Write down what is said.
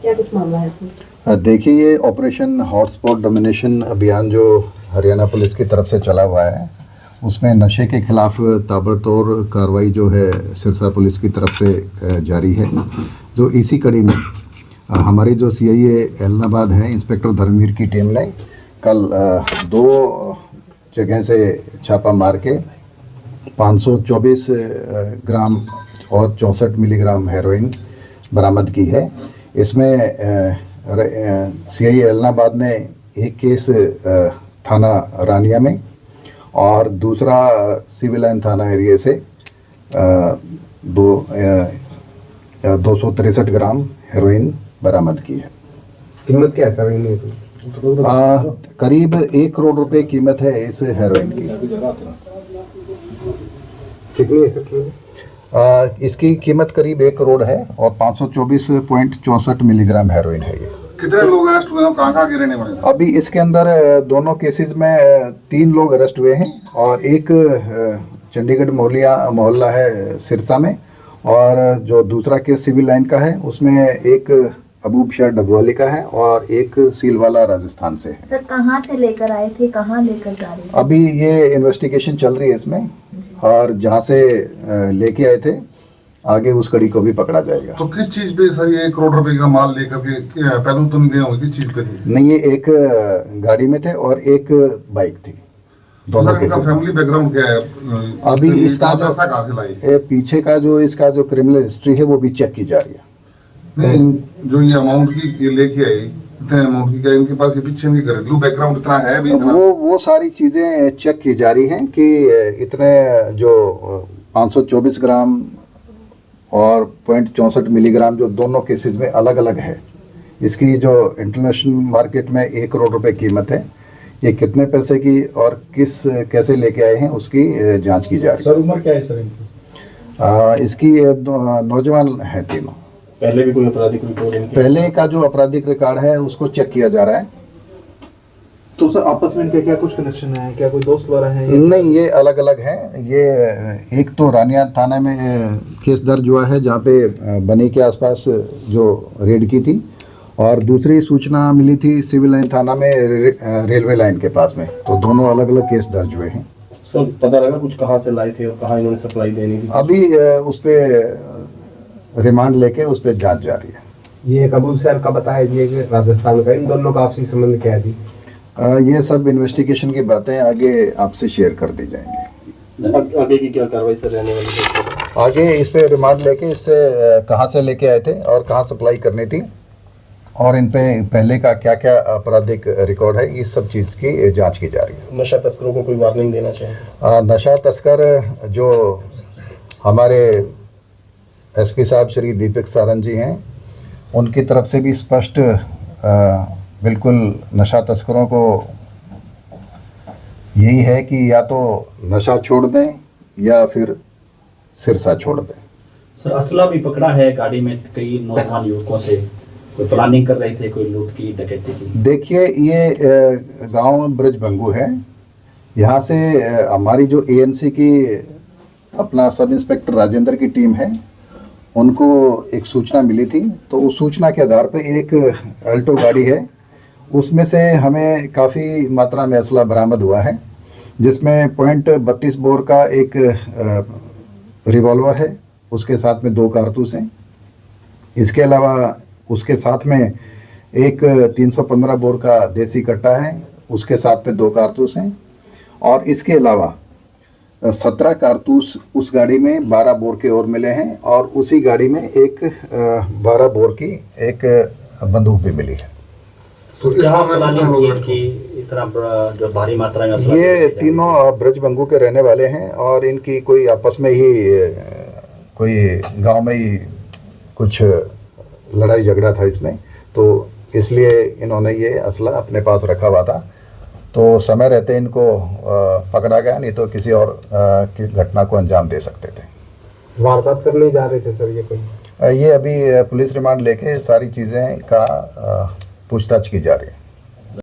क्या कुछ मामला है? देखिए, ये ऑपरेशन हॉटस्पॉट डोमिनेशन अभियान जो हरियाणा पुलिस की तरफ से चला हुआ है, उसमें नशे के खिलाफ ताबड़तोड़ कार्रवाई जो है सिरसा पुलिस की तरफ से जारी है। जो इसी कड़ी में हमारी जो CIA एलनाबाद है, इंस्पेक्टर धर्मवीर की टीम ने कल 2 जगह से छापा मार के 524 ग्राम और 64 मिलीग्राम हेरोइन बरामद की है। इसमें CIA एलनाबाद ने एक केस थाना रानिया में और दूसरा सिविल लाइन थाना एरिया से 263 ग्राम हेरोइन बरामद की है। कीमत क्या है सर? करीब 1 करोड़ रुपए कीमत है इस हेरोइन की। कितनी है सर? इसकी कीमत करीब 1 करोड़ है और 524.64 मिलीग्राम हेरोइन है। ये कितने लोग अरेस्ट हुए हैं, कहाँ के रहने वाले? अभी इसके अंदर दोनों केसेस में 3 लोग अरेस्ट हुए हैं और एक चंडीगढ़ मोहल्ला है सिरसा में, और जो दूसरा केस सिविल लाइन का है उसमें एक अबूब शाह डबवाली का है और एक सीलवाला राजस्थान से है। सर कहाँ से लेकर आए थे, कहाँ लेकर जा रहे थे? अभी ये इन्वेस्टिगेशन चल रही है इसमें, और जहाँ से लेके आए थे आगे उस कड़ी को भी पकड़ा जाएगा। तो किस चीज पे सर ये 1 करोड़ रुपए का माल लेकर के पैदल तो नहीं गए होंगे, किस चीज पे थे? नहीं, ये एक गाड़ी में थे और एक बाइक थी, दोनों के साथ। फैमिली बैकग्राउंड क्या है अभी इसका जो कहाँ से लाई? पीछे का जो इसका जो क्रिमिनल हिस्ट्री है वो भी चेक की जा रही है। नहीं, जो ये अमाउंट की लेके आई, इतने अमाउंट की क्या इनके पास ये पीछे नहीं घरेलू बैकग्राउंड इतना है अभी? वो सारी चीजें चेक की जा रही हैं कि इतने जो 524 ग्राम और 0.64 मिलीग्राम जो दोनों केसेस में अलग अलग है, इसकी जो इंटरनेशनल मार्केट में 1 करोड़ रुपए कीमत है, ये कितने पैसे की और कैसे लेके आए हैं उसकी जांच की जा रही है। सर उम्र क्या है सर इनकी? इसकी नौजवान है तीनों। पहले भी कोई आपराधिक रिकॉर्ड? पहले का जो आपराधिक रिकॉर्ड है उसको चेक किया जा रहा है। तो सर आपस में इनके क्या कुछ कनेक्शन है? क्या कोई दोस्त वगैरह है? नहीं, ये अलग अलग हैं। ये एक तो रानिया थाना में केस दर्ज हुआ है जहाँ पे बनी के आसपास जो रेड की थी, और दूसरी सूचना मिली थी सिविल लाइन थाना में रेलवे लाइन के पास में। तो दोनों अलग अलग केस दर्ज हुए हैं। सर पता लगा कुछ कहाँ से लाए थे और कहाँ इन्होंने सप्लाई देनी थी? अभी उस पर रिमांड लेके उस पर जांच जारी है। ये अबूब सर का बताया जी कि राजस्थान का, इन दोनों का आपसी संबंध क्या है जी? ये सब इन्वेस्टिगेशन की बातें आगे आपसे शेयर कर दी जाएंगी। आगे की क्या कार्रवाई सर रहने वाली है? आगे इस पे रिमांड लेके इससे कहाँ से लेके आए थे और कहाँ सप्लाई करनी थी, और इन पे पहले का क्या क्या आपराधिक रिकॉर्ड है, इस सब चीज़ की जांच की जा रही है। नशा तस्करों को कोई वार्निंग देना चाहिए? नशा तस्कर जो हमारे SP साहब श्री दीपक सारंग जी हैं, उनकी तरफ से भी स्पष्ट बिल्कुल नशा तस्करों को यही है कि या तो नशा छोड़ दें या फिर सिरसा छोड़ दें। सर असला भी पकड़ा है गाड़ी में, कई नौजवान युवकों से कोई प्लानिंग कर रहे थे, कोई लूट की, डकैती की। देखिए, ये गांव ब्रजभंगू है। यहाँ से हमारी जो ANC की अपना सब इंस्पेक्टर राजेंद्र की टीम है, उनको एक सूचना मिली थी। तो उस सूचना के आधार पे एक अल्टो गाड़ी है, उसमें से हमें काफ़ी मात्रा में असला बरामद हुआ है, जिसमें .32 बोर का एक रिवॉल्वर है, उसके साथ में 2 कारतूस हैं। इसके अलावा उसके साथ में एक 315 बोर का देसी कट्टा है, उसके साथ में 2 कारतूस हैं, और इसके अलावा 17 कारतूस उस गाड़ी में 12 बोर के और मिले हैं, और उसी गाड़ी में एक 12 बोर की एक बंदूक भी मिली है। तो यहाँ प्लानिंग की इतना जो भारी मात्रा में ये तीनों ब्रजभंगू के रहने वाले हैं, और इनकी कोई आपस में ही कोई गांव में ही कुछ लड़ाई झगड़ा था इसमें, तो इसलिए इन्होंने ये असला अपने पास रखा हुआ था। तो समय रहते इनको पकड़ा गया, नहीं तो किसी और की घटना को अंजाम दे सकते थे। वारदात करने जा रहे थे सर ये कोई? ये अभी पुलिस रिमांड लेके सारी चीज़ें का पूछताछ की जा रही है।